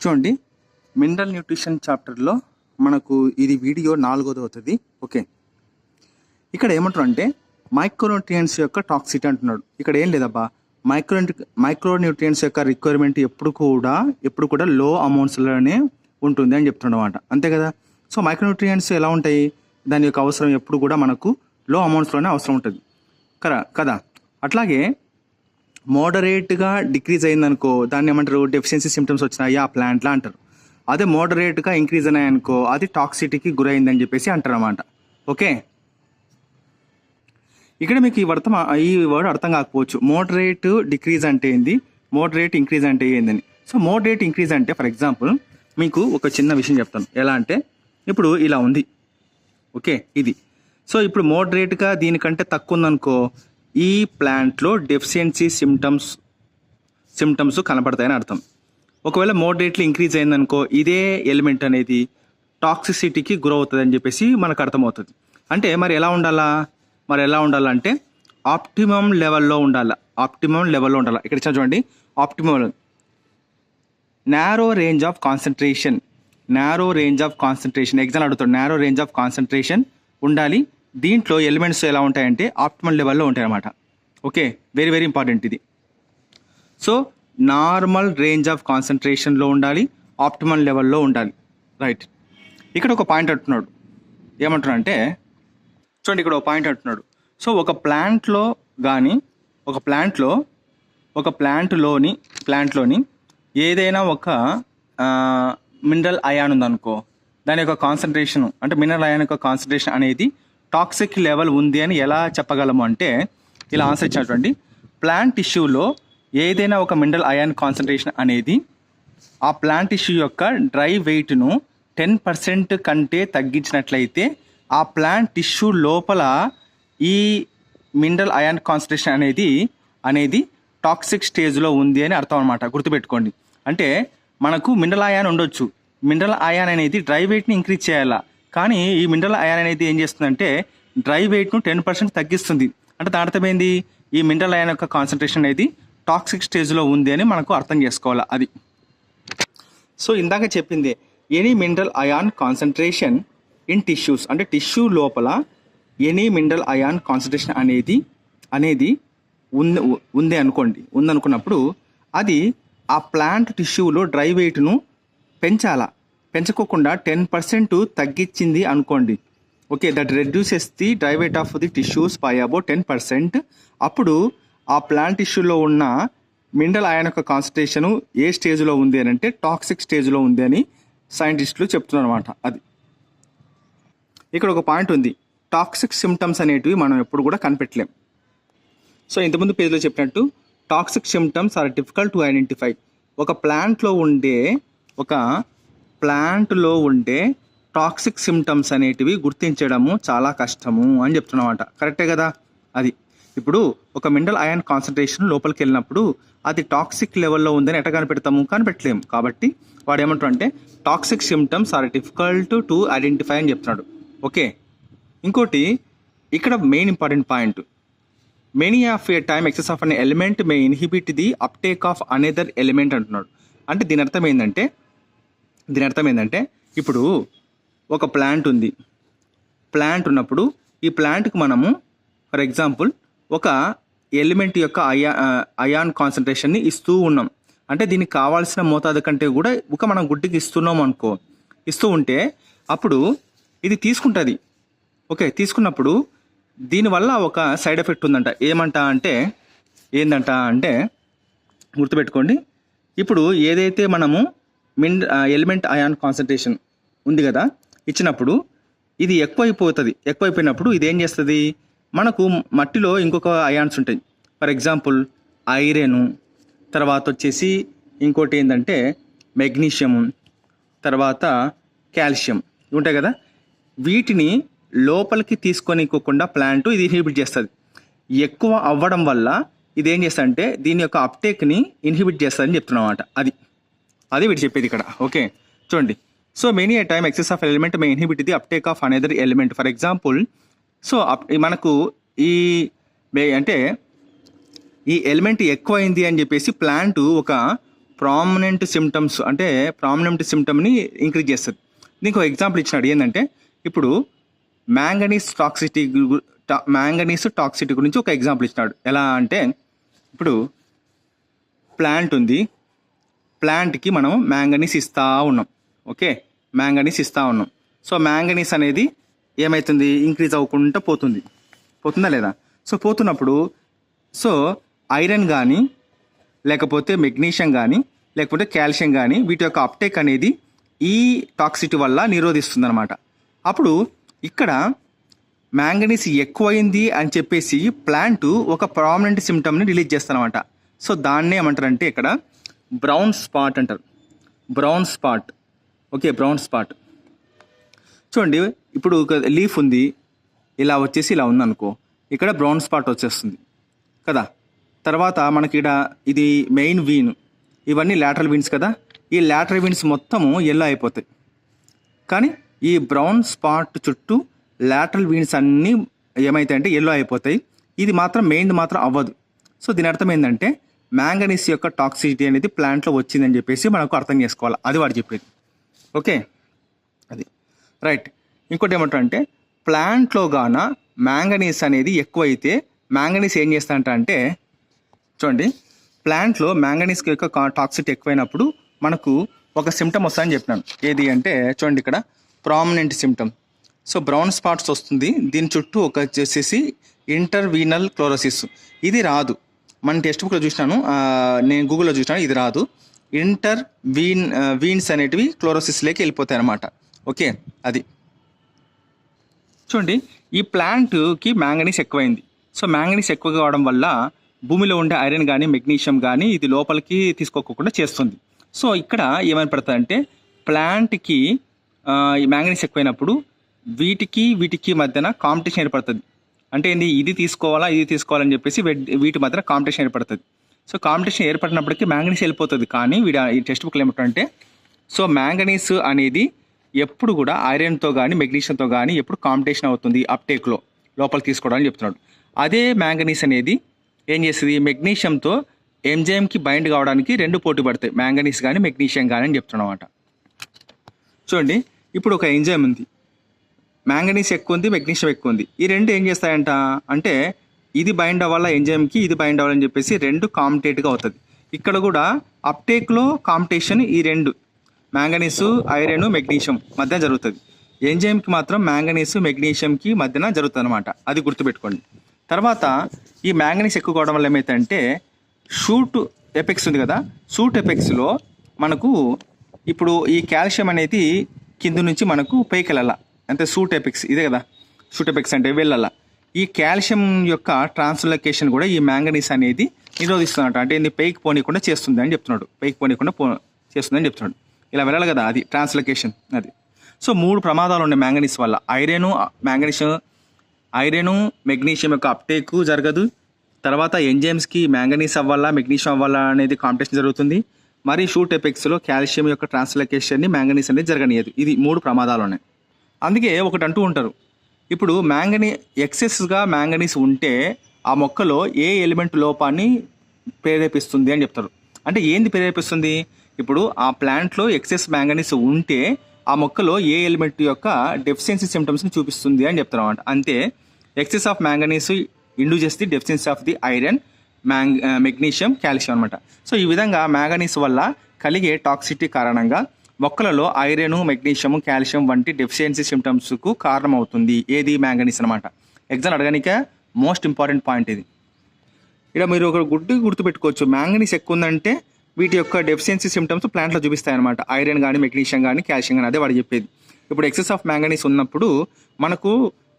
చూడండి, mineral nutrition చాప్టర్లో మనకు ఇది వీడియో 4వ అవుతుంది. ఓకే, ఇక్కడ ఏమంటారు అంటే మైక్రోన్యూట్రియంట్స్ యొక్క టాక్సిటీ అంటున్నాడు. ఇక్కడ ఏం లేదబ్బా, మైక్రోన్యూట్రియంట్స్ యొక్క రిక్వైర్మెంట్ ఎప్పుడు కూడా లో అమౌంట్స్లోనే ఉంటుంది అని చెప్తున్నాడు అనమాట. అంతే కదా. సో మైక్రోన్యూట్రియంట్స్ ఎలా ఉంటాయి, దాని యొక్క అవసరం ఎప్పుడు కూడా మనకు లో అమౌంట్స్లోనే అవసరం ఉంటుంది కదా. అట్లాగే మోడరేట్గా డిక్రీజ్ అయిందనుకో దాన్ని ఏమంటారు, డెఫిషియన్సీ సిమ్టమ్స్ వచ్చినాయి ఆ ప్లాంట్లో అంటారు. అదే మోడరేట్గా ఇంక్రీజ్ అయ్యాయనుకో అది టాక్సిటీకి గురైందని చెప్పేసి అంటారు అన్నమాట. ఓకే, ఇక్కడ మీకు ఈ వర్డ్ అర్థం కాకపోవచ్చు. మోడరేట్ డిక్రీజ్ అంటే ఏంది, మోడరేట్ ఇంక్రీజ్ అంటే ఏందని. సో మోడరేట్ ఇంక్రీజ్ అంటే ఫర్ ఎగ్జాంపుల్ మీకు ఒక చిన్న విషయం చెప్తాను. ఎలా అంటే ఇప్పుడు ఇలా ఉంది, ఓకే ఇది. సో ఇప్పుడు మోడరేట్గా దీనికంటే తక్కువ ఉందనుకో ఈ ప్లాంట్లో డెఫిషియన్సీ సిమ్టమ్స్ కనపడతాయని అర్థం. ఒకవేళ మోడరేట్లీ ఇంక్రీజ్ అయిందనుకో ఇదే ఎలిమెంట్ అనేది టాక్సిసిటీకి గురవుతుంది అని చెప్పేసి మనకు అర్థమవుతుంది. అంటే మరి ఎలా ఉండాలంటే ఆప్టిమం లెవెల్లో ఉండాలి. ఇక్కడ చూడండి, optimum narrow range of concentration exam అడుగుతాడు. నారో రేంజ్ ఆఫ్ కాన్సన్ట్రేషన్ ఉండాలి. దీంట్లో ఎలిమెంట్స్ ఎలా ఉంటాయంటే ఆప్టిమల్ లెవెల్లో ఉంటాయి అన్నమాట. ఓకే, వెరీ వెరీ ఇంపార్టెంట్ ఇది. సో నార్మల్ రేంజ్ ఆఫ్ కాన్సన్ట్రేషన్లో ఉండాలి, ఆప్టిమల్ లెవెల్లో ఉండాలి. రైట్, ఇక్కడ ఒక పాయింట్ అంటున్నాడు. ఏమంటున్నాడు అంటే చూడండి, ఇక్కడ ఒక పాయింట్ అంటున్నాడు. సో ఒక ప్లాంట్లోని ఏదైనా ఒక మినరల్ అయాన్ ఉందనుకో దాని యొక్క కాన్సన్ట్రేషన్ అంటే మినరల్ అయాన్ యొక్క కాన్సన్ట్రేషన్ అనేది టాక్సిక్ లెవెల్ ఉంది అని ఎలా చెప్పగలము అంటే ఇలా ఆన్సర్ ఇచ్చినటువంటి ప్లాంట్ టిష్యూలో ఏదైనా ఒక మినరల్ అయాన్ కాన్సన్ట్రేషన్ అనేది ఆ ప్లాంట్ టిష్యూ యొక్క డ్రై వెయిట్ను 10% కంటే తగ్గించినట్లయితే ఆ ప్లాంట్ టిష్యూ లోపల ఈ మినరల్ అయాన్ కాన్సన్ట్రేషన్ అనేది టాక్సిక్ స్టేజ్లో ఉంది అని అర్థం అనమాట. గుర్తుపెట్టుకోండి. అంటే మనకు మినరల్ అయాన్ ఉండొచ్చు, మినరల్ అయాన్ అనేది డ్రై వెయిట్ని ఇంక్రీజ్ చేయాలా, కానీ ఈ మినరల్ అయాన్ అనేది ఏం చేస్తుందంటే డ్రై వెయిట్ను 10% తగ్గిస్తుంది. అంటే దాని అర్థం ఏంది, ఈ మినరల్ అయాన్ యొక్క కాన్సన్ట్రేషన్ అనేది టాక్సిక్ స్టేజ్లో ఉంది అని మనకు అర్థం చేసుకోవాలి. అది సో ఇందాక చెప్పింది any mineral ion concentration in tissues అంటే టిష్యూ లోపల ఎనీ మినరల్ అయాన్ కాన్సన్ట్రేషన్ అనేది ఉందనుకున్నప్పుడు అది ఆ ప్లాంట్ టిష్యూలో డ్రై వెయిట్ను పెంచుకోకుండా 10% తగ్గించింది అనుకోండి. Okay, that reduces the dry weight of the tissues by about 10%. అప్పుడు ఆ ప్లాంట్ టిష్యూలో ఉన్న మినరల్ అయాన్ యొక్క కాన్సన్ట్రేషన్ ఏ స్టేజ్లో ఉంది అని అంటే టాక్సిక్ స్టేజ్లో ఉంది అని సైంటిస్టులు చెప్తున్నారు అనమాట. అది ఇక్కడ ఒక పాయింట్ ఉంది, టాక్సిక్ సిమ్టమ్స్ అనేటివి మనం ఎప్పుడు కూడా కనిపెట్టలేం. సో ఇంతకుముందు పేజ్లో చెప్పినట్టు toxic symptoms are difficult to identify. ఒక ప్లాంట్లో ఉండే టాక్సిక్ సిమ్టమ్స్ అనేటివి గుర్తించడము చాలా కష్టము అని చెప్తున్నమాట. కరెక్టే కదా. అది ఇప్పుడు ఒక మినరల్ అయాన్ కాన్సన్ట్రేషన్ లోపలికి వెళ్ళినప్పుడు అది టాక్సిక్ లెవెల్లో ఉందని ఎట్లా కనిపెట్టలేము. కాబట్టి వాడు ఏమంటాడు అంటే toxic symptoms are difficult to identify అని చెప్తున్నాడు. ఓకే, ఇంకోటి ఇక్కడ main important point, many of a time excess of an element may inhibit the uptake of another element అంటున్నాడు. అంటే దీని అర్థం ఏంటంటే ఇప్పుడు ఒక ప్లాంట్ ఉన్నప్పుడు ఈ ప్లాంట్కి మనము ఫర్ ఎగ్జాంపుల్ ఒక ఎలిమెంట్ యొక్క అయాన్ కాన్సన్ట్రేషన్ని ఇస్తూ ఉన్నాం. అంటే దీనికి కావాల్సిన మోతాదు కంటే కూడా మనం గుడ్డికి ఇస్తూ ఉంటే అప్పుడు ఇది తీసుకుంటుంది. ఓకే, తీసుకున్నప్పుడు దీనివల్ల ఒక సైడ్ ఎఫెక్ట్ ఉందంట. ఏందంట అంటే గుర్తుపెట్టుకోండి. ఇప్పుడు ఏదైతే మనము ఎలిమెంట్ అయాన్ కాన్సన్ట్రేషన్ ఉంది కదా ఇచ్చినప్పుడు ఇది ఎక్కువైపోయినప్పుడు ఇది ఏం చేస్తుంది, మనకు మట్టిలో ఇంకొక అయాన్స్ ఉంటాయి. ఫర్ ఎగ్జాంపుల్ ఐరన్, తర్వాత వచ్చేసి ఇంకోటి ఏంటంటే మెగ్నీషియం, తర్వాత కాల్షియం ఉంటాయి కదా. వీటిని లోపలికి తీసుకొనికోకుండా ప్లాంట్ ఇది ఇన్హిబిట్ చేస్తుంది. ఎక్కువ అవ్వడం వల్ల ఇది ఏం చేస్తుందంటే దీని యొక్క అప్టేక్ని ఇన్హిబిట్ చేస్తుందని చెప్తున్నాం అన్నమాట. అది వీటి చెప్పేది ఇక్కడ. ఓకే, చూడండి. So many A time excess of element may inhibit the uptake of another element. For example so మనకు ఈ ఎలిమెంట్ ఎక్కువైంది అని చెప్పేసి ప్లాంట్ ఒక ప్రామినెంట్ సిమ్టమ్స్ అంటే ప్రామినెంట్ సిమ్టమ్ని ఇంక్రీజ్ చేస్తుంది. దీనికి ఒక ఎగ్జాంపుల్ ఇచ్చినాడు. ఏంటంటే ఇప్పుడు మ్యాంగనీస్ టాక్సిటీ గురించి ఒక ఎగ్జాంపుల్ ఇచ్చినాడు. ఎలా అంటే ఇప్పుడు ప్లాంట్ ఉంది, ప్లాంట్కి మనం మ్యాంగనీస్ ఇస్తూ ఉన్నాం. ఓకే, మ్యాంగనీస్ ఇస్తూ ఉన్నాం. సో మ్యాంగనీస్ అనేది ఏమవుతుంది, ఇంక్రీజ్ అవ్వకుండా పోతుందా లేదా? సో పోతున్నప్పుడు సో ఐరన్ కానీ లేకపోతే మెగ్నీషియం కానీ లేకపోతే కాల్షియం కానీ వీటి యొక్క అప్టేక్ అనేది ఈ టాక్సిటీ వల్ల నిరోధిస్తుంది అనమాట. అప్పుడు ఇక్కడ మ్యాంగనీస్ ఎక్కువైంది అని చెప్పేసి ప్లాంట్ ఒక ప్రామినెంట్ సిమ్టమ్ని రిలీజ్ చేస్తారనమాట. సో దాన్నే ఏమంటారంటే ఇక్కడ బ్రౌన్ స్పాట్ అంటారు. Brown spot. Okay, brown spot. చూడండి, ఇప్పుడు ఒక లీఫ్ ఉంది, ఇలా వచ్చేసి ఇలా ఉందనుకో, ఇక్కడ బ్రౌన్ స్పాట్ వచ్చేస్తుంది కదా. తర్వాత మనకి ఇక్కడ ఇది మెయిన్ వీన్, ఇవన్నీ లాటరల్ వీన్స్ కదా. ఈ లాటరల్ వీన్స్ మొత్తము ఎల్లో అయిపోతాయి. కానీ ఈ బ్రౌన్ స్పాట్ చుట్టూ లాటరల్ వీన్స్ అన్నీ ఏమవుతాయంటే ఎల్లో అయిపోతాయి. ఇది మాత్రం మెయిన్ మాత్రం అవ్వదు. సో దీని అర్థం ఏంటంటే మ్యాంగనీస్ యొక్క టాక్సిసిటీ అనేది ప్లాంట్లో వచ్చిందని చెప్పేసి మనకు అర్థం చేసుకోవాలి. అది వాడు చెప్పేది. ఓకే, అది రైట్. ఇంకోటి ఏమంటారంటే ప్లాంట్లో గాన మ్యాంగనీస్ అనేది ఎక్కువైతే మ్యాంగనీస్ ఏం చేస్తాడంటే చూడండి, ప్లాంట్లో మ్యాంగనీస్ యొక్క టాక్సిటీ ఎక్కువైనప్పుడు మనకు ఒక సిమ్టమ్ వస్తుందని చెప్పినాను. ఏది అంటే చూడండి, ఇక్కడ prominent symptom. So brown spots వస్తుంది, దీని చుట్టూ ఒక వచ్చేసేసి ఇంటర్వీనల్ క్లోరోసిస్. ఇది రాదు, మన టెక్స్ట్ బుక్లో చూసినాను, నేను గూగుల్లో చూసినాను, ఇది రాదు. వీన్స్ అనేటివి క్లోరోసిస్లోకి వెళ్ళిపోతాయి అన్నమాట. ఓకే, అది చూడండి, ఈ ప్లాంట్కి మ్యాంగనీస్ ఎక్కువైంది. సో మ్యాంగనీస్ ఎక్కువ కావడం వల్ల భూమిలో ఉండే ఐరన్ కానీ మెగ్నీషియం కానీ ఇది లోపలికి తీసుకోకుండా చేస్తుంది. సో ఇక్కడ ఏమని పడుతుందంటే ప్లాంట్కి ఈ మ్యాంగనీస్ ఎక్కువైనప్పుడు వీటికి మధ్యన కాంపిటీషన్ ఏర్పడుతుంది. అంటే ఏంది, ఇది తీసుకోవాలని చెప్పేసి వీటి మధ్యన కాంపిటీషన్ ఏర్పడుతుంది. సో కాంపిటీషన్ ఏర్పడినప్పటికీ మ్యాంగనీస్ వెళ్ళిపోతుంది. కానీ ఈ టెక్స్ట్ బుక్లో ఏమంటారంటే సో మ్యాంగనీస్ అనేది ఎప్పుడు కూడా ఐరన్తో కానీ మెగ్నీషియంతో కానీ ఎప్పుడు కాంపిటీషన్ అవుతుంది అప్టేక్లో, లోపలికి తీసుకోవడానికి చెప్తున్నాడు. అదే మ్యాంగనీస్ అనేది ఏం చేస్తుంది, మెగ్నీషియంతో ఎంజైమ్కి బైండ్ కావడానికి రెండు పోటీ పడతాయి, మ్యాంగనీస్ కానీ మెగ్నీషియం కానీ అని చెప్తున్నాం అన్నమాట. చూడండి, ఇప్పుడు ఒక ఎంజైమ్ ఉంది, మ్యాంగనీస్ ఎక్కువ ఉంది, మెగ్నీషియం ఎక్కువ ఉంది. ఈ రెండు ఏం చేస్తాయంట అంటే ఇది బైండ్ అవ్వాలా ఎంజైమ్కి, ఇది బైండ్ అవ్వాలని చెప్పేసి రెండు కాంపిటేట్గా అవుతుంది. ఇక్కడ కూడా అప్టేక్లో కాంపిటీషన్ ఈ రెండు మ్యాంగనీసు ఐరన్ మెగ్నీషియం మధ్య జరుగుతుంది. ఎంజైమ్కి మాత్రం మ్యాంగనీసు మెగ్నీషియంకి మధ్యన జరుగుతుంది అనమాట. అది గుర్తుపెట్టుకోండి. తర్వాత ఈ మ్యాంగనీస్ ఎక్కువ కావడం వల్ల ఏమైతుందంటే షూట్ ఎపెక్స్ ఉంది కదా, షూట్ ఎపెక్స్లో మనకు ఇప్పుడు ఈ కాల్షియం అనేది కింద నుంచి మనకు పైకి వెళ్ళాల, అంటే షూట్ ఎపెక్స్ ఇదే కదా, షూట్ ఎపెక్స్ అంటే వెళ్ళాల. ఈ కాల్షియం యొక్క ట్రాన్స్లోకేషన్ కూడా ఈ మ్యాంగనీస్ అనేది నిరోధిస్తున్నట్టు, అంటే ఇది పైకి పోనీయకుండా చేస్తుంది అని చెప్తున్నాడు. పైకి పోనీయకుండా చేస్తుందని చెప్తున్నాడు. ఇలా వెళ్ళాలి కదా, అది ట్రాన్స్లోకేషన్. అది సో 3 ప్రమాదాలు ఉన్నాయి మ్యాంగనీస్ వల్ల. ఐరను మెగ్నీషియం యొక్క అప్టేక్ జరగదు. తర్వాత ఎంజైమ్స్కి మ్యాంగనీస్ అవ్వాలా మెగ్నీషియం అవ్వాలా అనేది కాంపిటీషన్ జరుగుతుంది. మరి షూట్ ఎపెక్స్లో కాల్షియం యొక్క ట్రాన్స్లోకేషన్ని మ్యాంగనీస్ అనేది జరగనియదు. ఇది 3 ప్రమాదాలు ఉన్నాయి. అందుకే ఒకటి అంటూ ఉంటారు, ఇప్పుడు ఎక్సెస్గా మ్యాంగనీస్ ఉంటే ఆ మొక్కలో ఏ ఎలిమెంట్ లోపాన్ని ప్రేరేపిస్తుంది అని చెప్తారు. అంటే ఏంది ప్రేరేపిస్తుంది, ఇప్పుడు ఆ ప్లాంట్లో ఎక్సెస్ మ్యాంగనీస్ ఉంటే ఆ మొక్కలో ఏ ఎలిమెంట్ యొక్క డెఫిషియన్సీ సిమ్టమ్స్ని చూపిస్తుంది అని చెప్తారు అన్నమాట. అంతే, excess of manganese induce the deficiency of the iron magnesium calcium అనమాట. సో ఈ విధంగా మ్యాంగనీస్ వల్ల కలిగే టాక్సిటీ కారణంగా మొక్కలలో ఐరన్ మెగ్నీషియం కాల్షియం వంటి డెఫిషియన్సీ సిమ్టమ్స్కు కారణమవుతుంది. ఏది, మ్యాంగనీస్ అనమాట. ఎగ్జామ్ అడగనిక మోస్ట్ ఇంపార్టెంట్ పాయింట్ ఇది. ఇక్కడ మీరు ఒక గుర్తుపెట్టుకోవచ్చు, మ్యాంగనీస్ ఎక్కువ ఉందంటే వీటి యొక్క డెఫిషియన్సీ సిమ్టమ్స్ ప్లాంట్లో చూపిస్తాయి అనమాట. ఐరన్ కానీ మెగ్నీషియం కానీ కాల్షియం కానీ, అదే వాడు చెప్పేది. ఇప్పుడు ఎక్సెస్ ఆఫ్ మ్యాంగనీస్ ఉన్నప్పుడు మనకు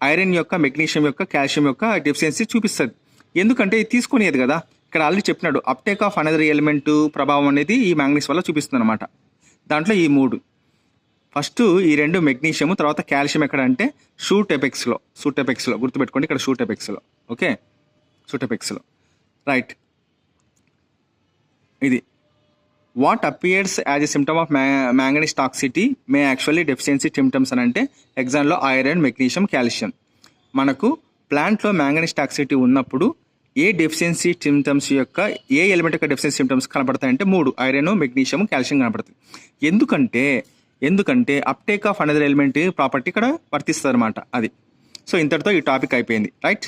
ఐరన్ యొక్క మెగ్నీషియం యొక్క కాల్షియం యొక్క డెఫిషియన్సీ చూపిస్తుంది. ఎందుకంటే ఇది తీసుకునేది కదా, ఇక్కడ ఆల్రెడీ చెప్పినాడు అప్టేక్ ఆఫ్ అనదర్ ఎలిమెంట్ ప్రభావం అనేది ఈ మ్యాంగనీస్ వల్ల చూపిస్తుంది అనమాట. దాంట్లో ఈ 3 ఫస్ట్ ఈ 2 మెగ్నీషియం, తర్వాత కాల్షియం ఎక్కడ అంటే షూట్ ఎపెక్స్లో గుర్తుపెట్టుకోండి, ఇక్కడ షూట్ ఎపెక్స్లో. ఓకే, షూట్ ఎపెక్స్లో రైట్. ఇది what appears as a symptom of manganese toxicity may actually deficiency symptoms అని అంటే ఎగ్జాంపుల్లో ఐరన్ మెగ్నీషియం కాల్షియం. మనకు ప్లాంట్లో మ్యాంగనీస్ టాక్సిటీ ఉన్నప్పుడు ఏ డెఫిషియన్సీ సిమ్టమ్స్ యొక్క ఏ ఎలిమెంట్ యొక్క డెఫిషియన్సీ సిమ్టమ్స్ కనబడతాయంటే 3 ఐరన్, మెగ్నీషియం, కాల్షియం కనబడుతుంది. ఎందుకంటే uptake of another element property ఇక్కడ వర్తిస్తుంది అనమాట అది. సో ఇంతటితో ఈ టాపిక్ అయిపోయింది, రైట్.